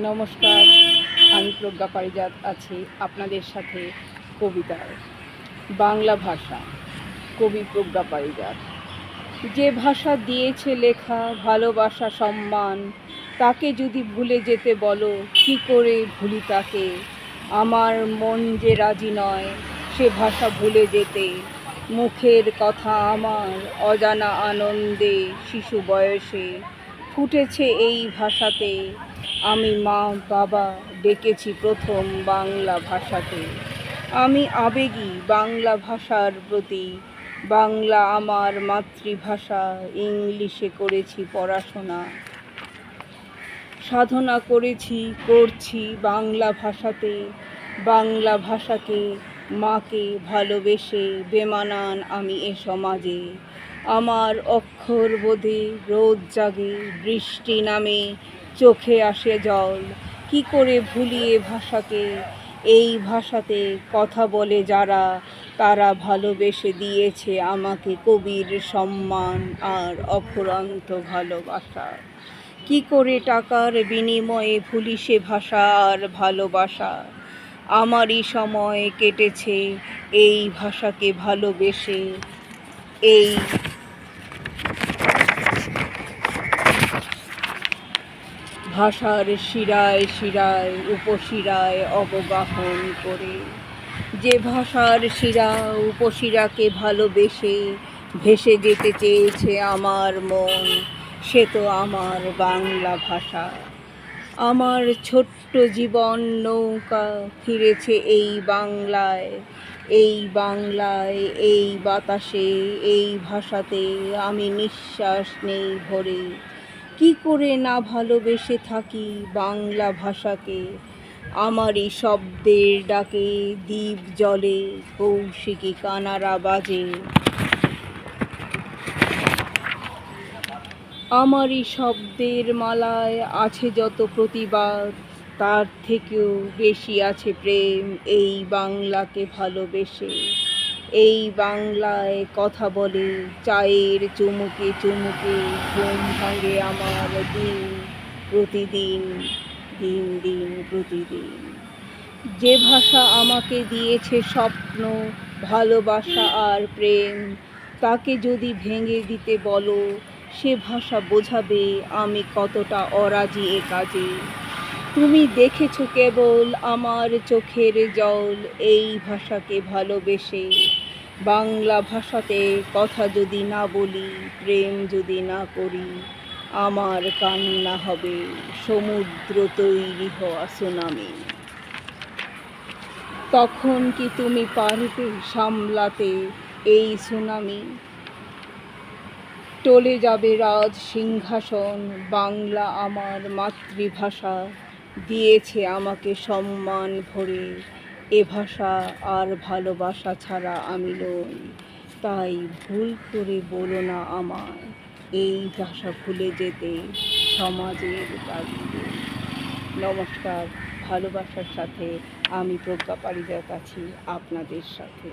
নমস্কার, আমি প্রজ্ঞা পারিজাত আছি আপনাদের সাথে কবিতায়। বাংলা ভাষা, কবি প্রজ্ঞা পারিজাত। যে ভাষা দিয়েছে লেখা ভালোবাসা সম্মান, তাকে যদি ভুলে যেতে বলো কি করে ভুলি তাকে। আমার মন যে রাজি নয় সে ভাষা ভুলে যেতে, মুখের কথা আমার অজানা আনন্দে শিশু বয়সে ফুটেছে এই ভাষাতে। আমি মা বাবা ডেকেছি প্রথম বাংলা ভাষাতে। আমি আবেগী বাংলা ভাষার প্রতি, বাংলা আমার মাতৃভাষা। ইংলিশে করেছি পড়াশোনা, সাধনা করেছি করছি বাংলা ভাষাতে। বাংলা ভাষাকে মাকে ভালোবেসে বেমানান আমি এ সমাজে। আমার অক্ষর বোধে রোদ জাগে, বৃষ্টি নামে চোখে আসে জল। কি করে ভুলি এ ভাষাকে, এই ভাষাতে কথা বলে যারা, তারা ভালোবেসে দিয়েছে আমাকে কবির সম্মান আর অফুরন্ত ভালোবাসা। কি করে টাকার বিনিময়ে ভুলি সে ভাষা আর ভালোবাসা। আমারই সময় কেটেছে এই ভাষাকে ভালোবেসে। এই ভাষার শিরায় শিরায় উপশিরায় অবগাহন করে, যে ভাষার শিরা উপশিরাকে ভালোবেসে ভেসে যেতে চেয়েছে আমার মন, সে তো আমার বাংলা ভাষা। আমার ছোট্ট জীবন নৌকা ফিরেছে এই বাংলায়, এই বাংলায়, এই বাতাসে, এই ভাষাতে আমি নিঃশ্বাস নেই ভরে। কি করে না ভালোবেসে থাকি বাংলা ভাষাকে। আমারই শব্দের ডাকে দ্বীপ জলে কৌশিকী কানারা বাজে। আমারই শব্দের মালায় আছে যত প্রতিবাদ, তার থেকেও বেশি আছে প্রেম এই বাংলাকে ভালোবেসে। এই বাংলায় কথা বলে চায়ের চুমুকে চুমুকে ঘুম ভাঙে আমার দিন প্রতিদিন, দিন দিন প্রতিদিন। যে ভাষা আমাকে দিয়েছে স্বপ্ন, ভালোবাসা আর প্রেম, তাকে যদি ভেঙে দিতে বলো সে ভাষা বোঝাবে আমি কতটা অরাজি এ কাজে। তুমি দেখেছো কেবল আমার চোখের জল এই ভাষাকে ভালোবেসে। বাংলা ভাষাতে কথা যদি না বলি, প্রেম যদি না করি, আমার কান্না হবে সমুদ্র তৈরি হওয়া সুনামি। তখন কি তুমি পারবে সামলাতে এই সুনামি। টলে যাবে রাজ সিংহাসন, বাংলা আমার মাতৃভাষা দিয়েছে আমাকে সম্মান ভরে। এ ভাষা আর ভালোবাসা ছাড়া আমি নই, তাই ভুল করে বলো না আমায় এই ভাষা ভুলে যেতে সমাজের তাগিদে। নমস্কার, ভালোবাসার সাথে আমি প্রজ্ঞা পারিজাত আছি আপনাদের সাথে।